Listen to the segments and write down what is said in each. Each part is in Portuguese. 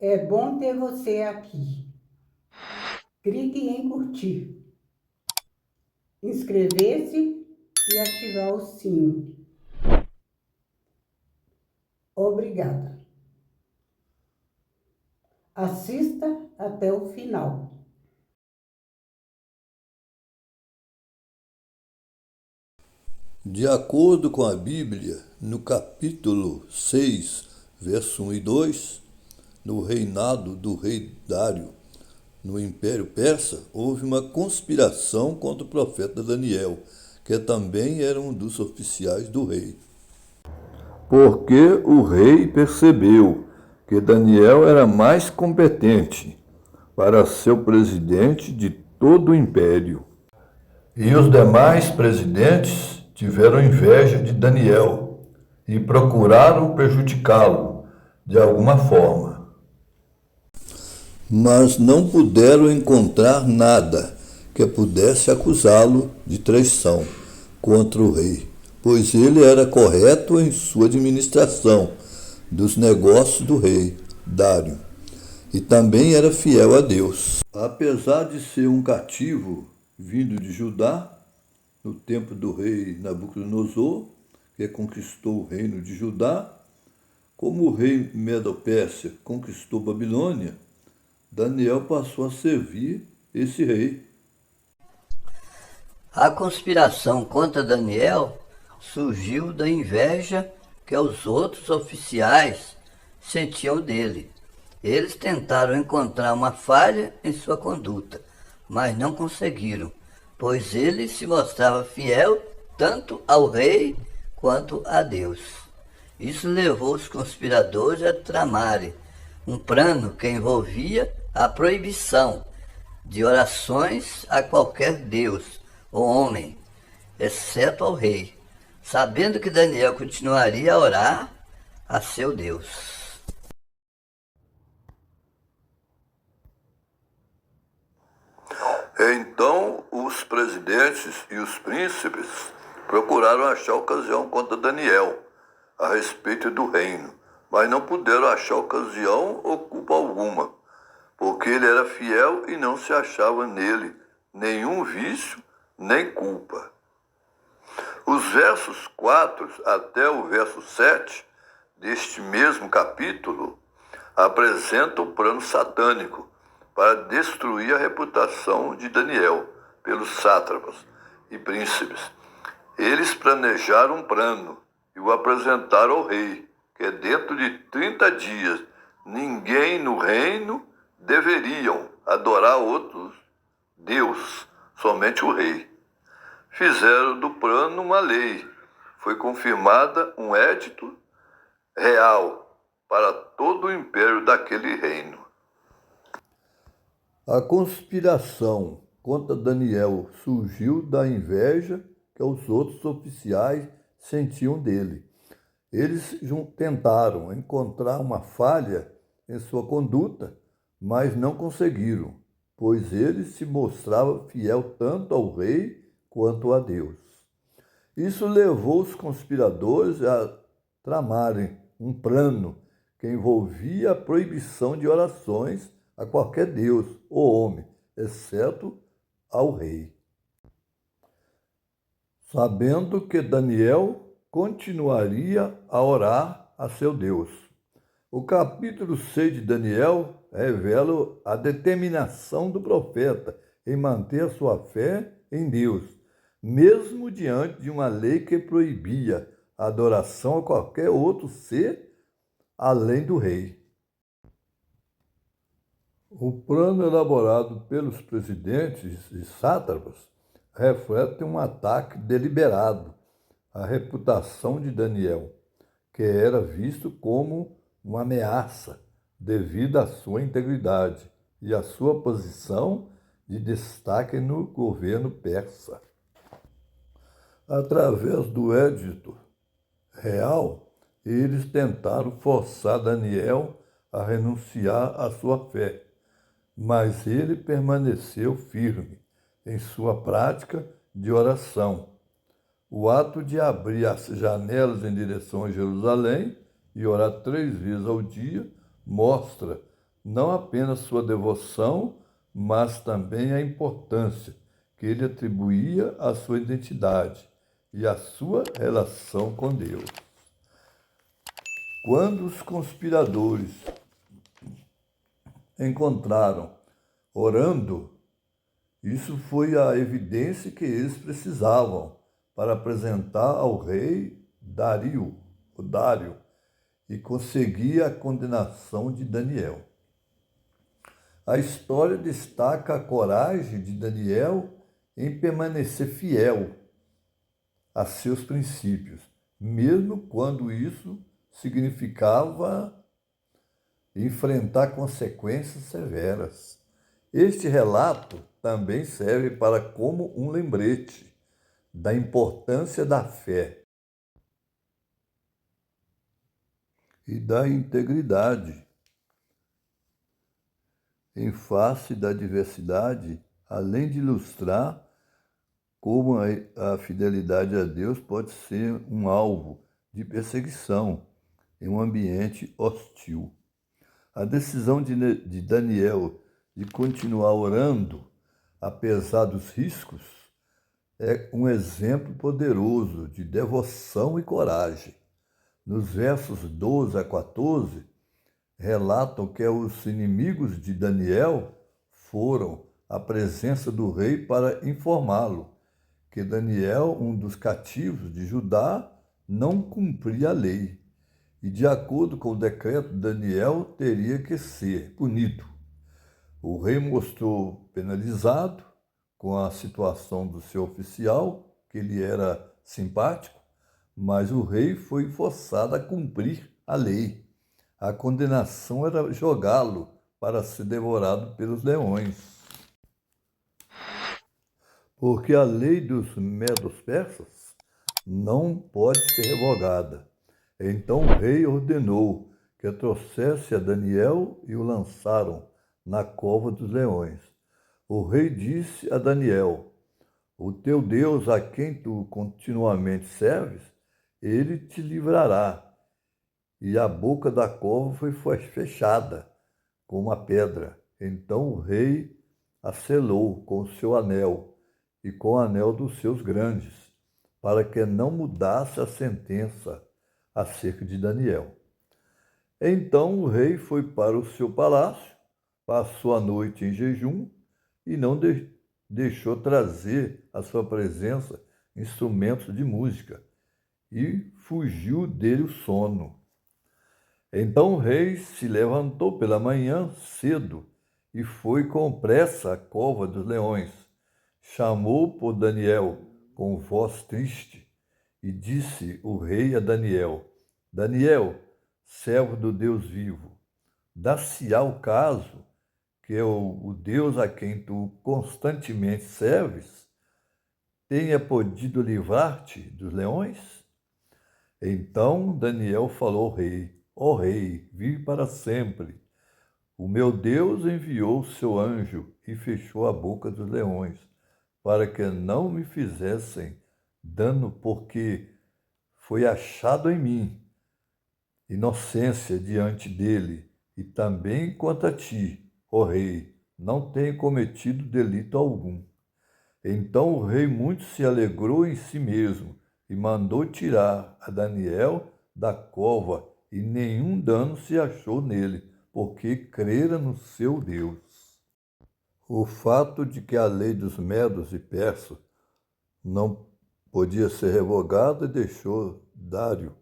É bom ter você aqui. Clique em curtir, inscrever-se e ativar o sino. Obrigada. Assista até o final. De acordo com a Bíblia, no capítulo 6, verso 1 e 2, no reinado do rei Dário, no Império Persa, houve uma conspiração contra o profeta Daniel, que também era um dos oficiais do rei. Porque o rei percebeu que Daniel era mais competente para ser o presidente de todo o império. E os demais presidentes tiveram inveja de Daniel e procuraram prejudicá-lo de alguma forma. Mas não puderam encontrar nada que pudesse acusá-lo de traição contra o rei, pois ele era correto em sua administração dos negócios do rei Dário e também era fiel a Deus. Apesar de ser um cativo vindo de Judá, no tempo do rei Nabucodonosor, que conquistou o reino de Judá, como o rei Medo-Pérsia conquistou Babilônia, Daniel passou a servir esse rei. A conspiração contra Daniel surgiu da inveja que os outros oficiais sentiam dele. Eles tentaram encontrar uma falha em sua conduta, mas não conseguiram, pois ele se mostrava fiel tanto ao rei quanto a Deus. Isso levou os conspiradores a tramarem um plano que envolvia a proibição de orações a qualquer deus ou homem, exceto ao rei, sabendo que Daniel continuaria a orar a seu Deus. Então os presidentes e os príncipes procuraram achar ocasião contra Daniel a respeito do reino, mas não puderam achar ocasião ou culpa alguma, porque ele era fiel e não se achava nele nenhum vício nem culpa. Os versos 4 até o verso 7 deste mesmo capítulo apresentam o plano satânico para destruir a reputação de Daniel pelos sátrapas e príncipes. Eles planejaram um plano e o apresentaram ao rei, que dentro de 30 dias ninguém no reino deveriam adorar outros Deus, somente o rei. Fizeram do plano uma lei. Foi confirmada um édito real para todo o império daquele reino. A conspiração contra Daniel surgiu da inveja que os outros oficiais sentiam dele. Eles tentaram encontrar uma falha em sua conduta, mas não conseguiram, pois ele se mostrava fiel tanto ao rei quanto a Deus. Isso levou os conspiradores a tramarem um plano que envolvia a proibição de orações a qualquer deus ou homem, exceto ao rei. Sabendo que Daniel continuaria a orar a seu Deus. O capítulo 6 de Daniel revela a determinação do profeta em manter a sua fé em Deus, mesmo diante de uma lei que proibia a adoração a qualquer outro ser além do rei. O plano elaborado pelos presidentes e sátrapas reflete um ataque deliberado à reputação de Daniel, que era visto como uma ameaça devido à sua integridade e à sua posição de destaque no governo persa. Através do édito real, eles tentaram forçar Daniel a renunciar à sua fé, mas ele permaneceu firme em sua prática de oração. O ato de abrir as janelas em direção a Jerusalém e orar 3 vezes ao dia mostra não apenas sua devoção, mas também a importância que ele atribuía à sua identidade e à sua relação com Deus. Quando os conspiradores encontraram orando, isso foi a evidência que eles precisavam para apresentar ao rei Dário, e conseguir a condenação de Daniel. A história destaca a coragem de Daniel em permanecer fiel a seus princípios, mesmo quando isso significava enfrentar consequências severas. Este relato também serve para como um lembrete da importância da fé e da integridade em face da diversidade, além de ilustrar como a fidelidade a Deus pode ser um alvo de perseguição em um ambiente hostil. A decisão de Daniel de continuar orando, apesar dos riscos, é um exemplo poderoso de devoção e coragem. Nos versos 12 a 14, relatam que os inimigos de Daniel foram à presença do rei para informá-lo que Daniel, um dos cativos de Judá, não cumpria a lei e, de acordo com o decreto, Daniel teria que ser punido. O rei mostrou penalizado com a situação do seu oficial, que ele era simpático, mas o rei foi forçado a cumprir a lei. A condenação era jogá-lo para ser devorado pelos leões. Porque a lei dos medos-persas não pode ser revogada. Então o rei ordenou que trouxesse a Daniel e o lançaram na cova dos leões. O rei disse a Daniel: o teu Deus, a quem tu continuamente serves, ele te livrará. E a boca da cova foi fechada com uma pedra. Então o rei a selou com o seu anel e com o anel dos seus grandes, para que não mudasse a sentença acerca de Daniel. Então o rei foi para o seu palácio, passou a noite em jejum e não deixou trazer à sua presença instrumentos de música, e fugiu dele o sono. Então o rei se levantou pela manhã cedo e foi com pressa à cova dos leões. Chamou por Daniel com voz triste e disse o rei a Daniel: Daniel, servo do Deus vivo, dá-se-á o caso que o Deus a quem tu constantemente serves tenha podido livrar-te dos leões? Então Daniel falou ao rei: ó rei, vive para sempre. O meu Deus enviou o seu anjo e fechou a boca dos leões, para que não me fizessem dano, porque foi achado em mim inocência diante dele, e também quanto a ti, ó rei, não tenho cometido delito algum. Então o rei muito se alegrou em si mesmo e mandou tirar a Daniel da cova, e nenhum dano se achou nele, porque crera no seu Deus. O fato de que a lei dos medos e persas não podia ser revogada deixou Dário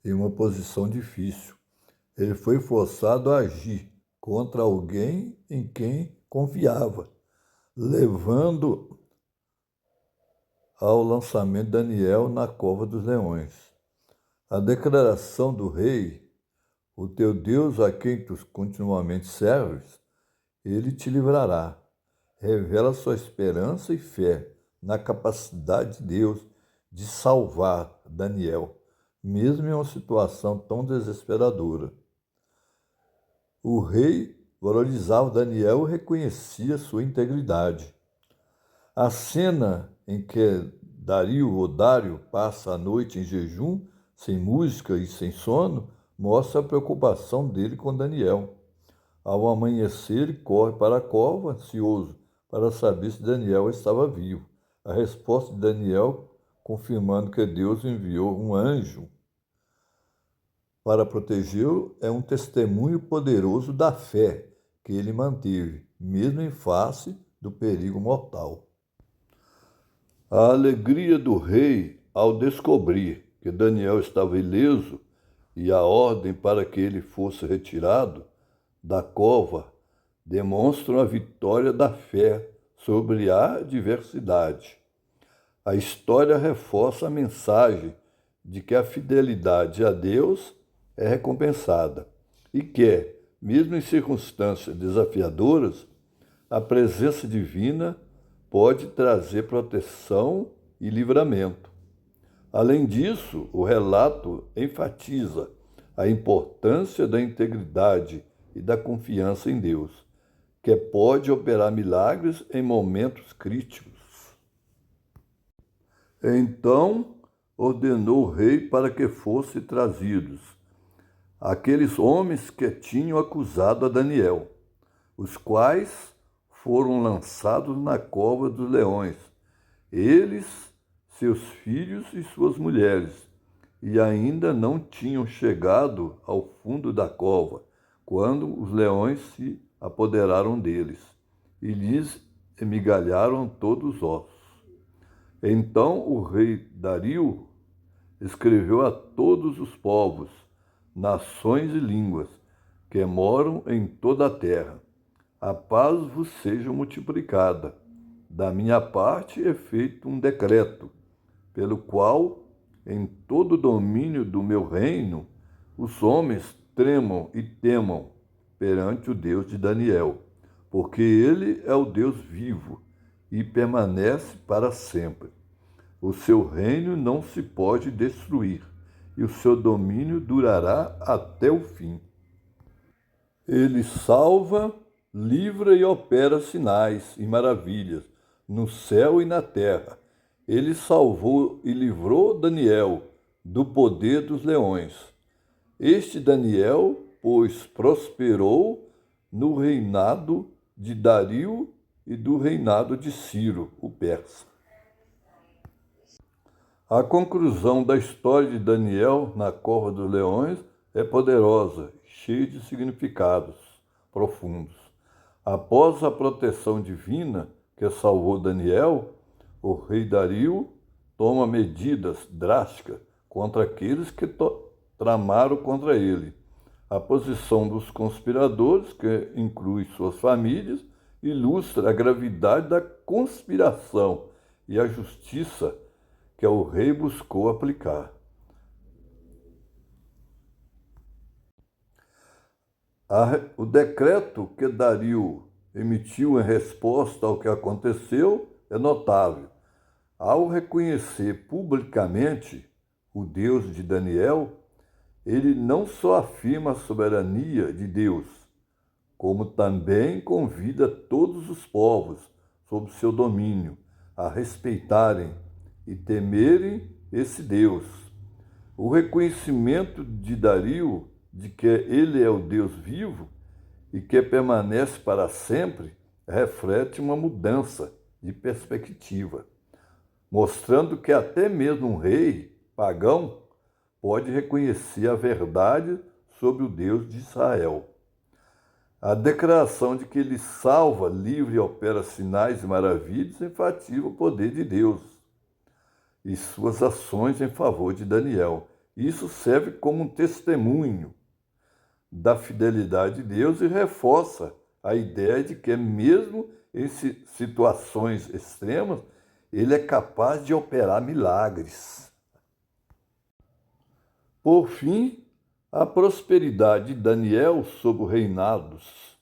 em uma posição difícil. Ele foi forçado a agir contra alguém em quem confiava, levando ao lançamento de Daniel na cova dos leões. A declaração do rei: o teu Deus a quem tu continuamente serves, ele te livrará, revela sua esperança e fé na capacidade de Deus de salvar Daniel, mesmo em uma situação tão desesperadora. O rei valorizava Daniel e reconhecia sua integridade. A cena em que Dário passa a noite em jejum, sem música e sem sono, mostra a preocupação dele com Daniel. Ao amanhecer, ele corre para a cova, ansioso, para saber se Daniel estava vivo. A resposta de Daniel, confirmando que Deus enviou um anjo para protegê-lo, é um testemunho poderoso da fé que ele manteve, mesmo em face do perigo mortal. A alegria do rei ao descobrir que Daniel estava ileso e a ordem para que ele fosse retirado da cova demonstram a vitória da fé sobre a adversidade. A história reforça a mensagem de que a fidelidade a Deus é recompensada e que, mesmo em circunstâncias desafiadoras, a presença divina pode trazer proteção e livramento. Além disso, o relato enfatiza a importância da integridade e da confiança em Deus, que pode operar milagres em momentos críticos. Então ordenou o rei para que fossem trazidos aqueles homens que tinham acusado a Daniel, os quais foram lançados na cova dos leões, eles, seus filhos e suas mulheres, e ainda não tinham chegado ao fundo da cova, quando os leões se apoderaram deles e lhes emigalharam todos os ossos. Então o rei Dario escreveu a todos os povos, nações e línguas que moram em toda a terra: a paz vos seja multiplicada. Da minha parte é feito um decreto, pelo qual, em todo o domínio do meu reino, os homens tremam e temam perante o Deus de Daniel, porque ele é o Deus vivo e permanece para sempre. O seu reino não se pode destruir, e o seu domínio durará até o fim. Ele salva, livra e opera sinais e maravilhas no céu e na terra. Ele salvou e livrou Daniel do poder dos leões. Este Daniel, pois, prosperou no reinado de Dario e do reinado de Ciro, o persa. A conclusão da história de Daniel na cova dos leões é poderosa, cheia de significados profundos. Após a proteção divina que salvou Daniel, o rei Dario toma medidas drásticas contra aqueles que tramaram contra ele. A posição dos conspiradores, que inclui suas famílias, ilustra a gravidade da conspiração e a justiça que o rei buscou aplicar. O decreto que Dario emitiu em resposta ao que aconteceu é notável. Ao reconhecer publicamente o Deus de Daniel, ele não só afirma a soberania de Deus, como também convida todos os povos sob seu domínio a respeitarem e temerem esse Deus. O reconhecimento de Dario de que ele é o Deus vivo e que permanece para sempre reflete uma mudança de perspectiva, mostrando que até mesmo um rei pagão pode reconhecer a verdade sobre o Deus de Israel. A declaração de que ele salva, livra e opera sinais e maravilhas enfatiza o poder de Deus e suas ações em favor de Daniel. Isso serve como um testemunho da fidelidade de Deus e reforça a ideia de que, mesmo em situações extremas, ele é capaz de operar milagres. Por fim, a prosperidade de Daniel sob os reinados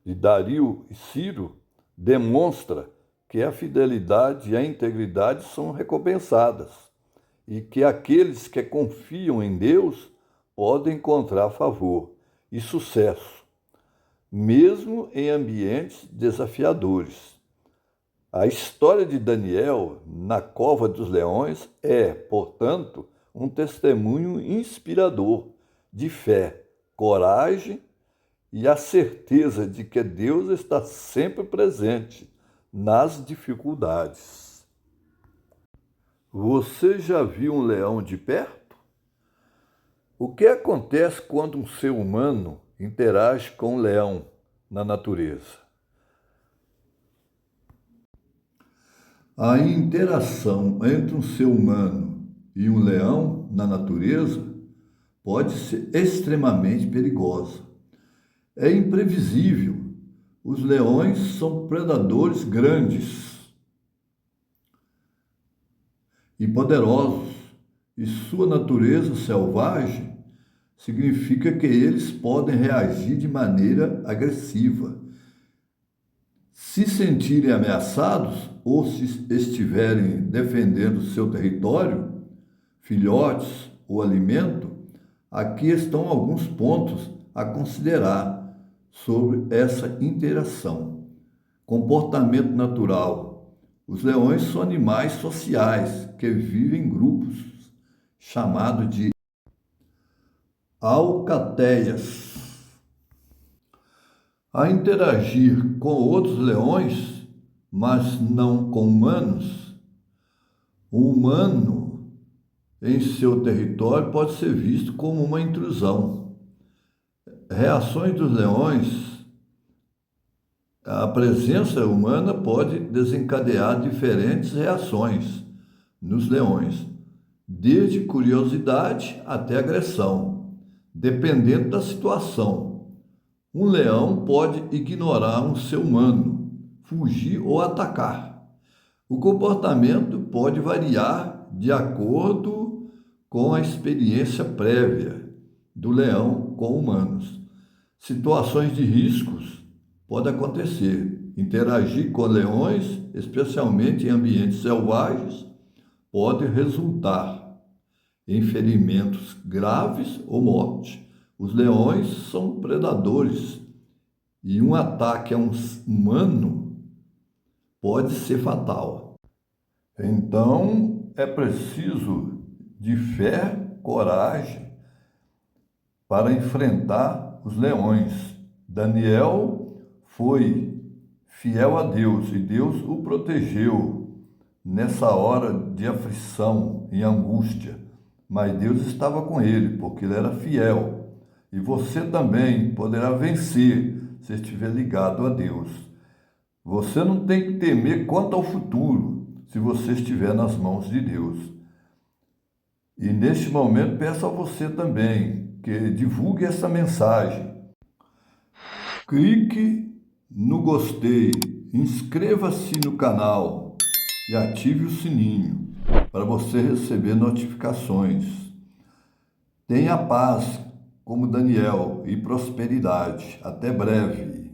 de Dario e Ciro demonstra que a fidelidade e a integridade são recompensadas e que aqueles que confiam em Deus podem encontrar favor e sucesso, mesmo em ambientes desafiadores. A história de Daniel na cova dos leões é, portanto, um testemunho inspirador de fé, coragem e a certeza de que Deus está sempre presente nas dificuldades. Você já viu um leão de perto? O que acontece quando um ser humano interage com um leão na natureza? A interação entre um ser humano e um leão na natureza pode ser extremamente perigosa. É imprevisível. Os leões são predadores grandes e poderosos, e sua natureza selvagem significa que eles podem reagir de maneira agressiva. Se sentirem ameaçados ou se estiverem defendendo seu território, filhotes ou alimento, aqui estão alguns pontos a considerar sobre essa interação. Comportamento natural. Os leões são animais sociais que vivem em grupos, chamados de alcateias. A interagir com outros leões, mas não com humanos, o humano em seu território pode ser visto como uma intrusão. Reações dos leões. A presença humana pode desencadear diferentes reações nos leões, desde curiosidade até agressão, dependendo da situação. Um leão pode ignorar um ser humano, fugir ou atacar. O comportamento pode variar de acordo com a experiência prévia do leão com humanos. Situações de riscos podem acontecer. Interagir com leões, especialmente em ambientes selvagens, pode resultar em ferimentos graves ou morte. Os leões são predadores e um ataque a um humano pode ser fatal. Então, é preciso de fé, coragem para enfrentar os leões. Daniel foi fiel a Deus e Deus o protegeu nessa hora de aflição e angústia. Mas Deus estava com ele, porque ele era fiel. E você também poderá vencer se estiver ligado a Deus. Você não tem que temer quanto ao futuro, se você estiver nas mãos de Deus. E neste momento peço a você também que divulgue essa mensagem. Clique no gostei, inscreva-se no canal e ative o sininho para você receber notificações. Tenha paz como Daniel e prosperidade. Até breve.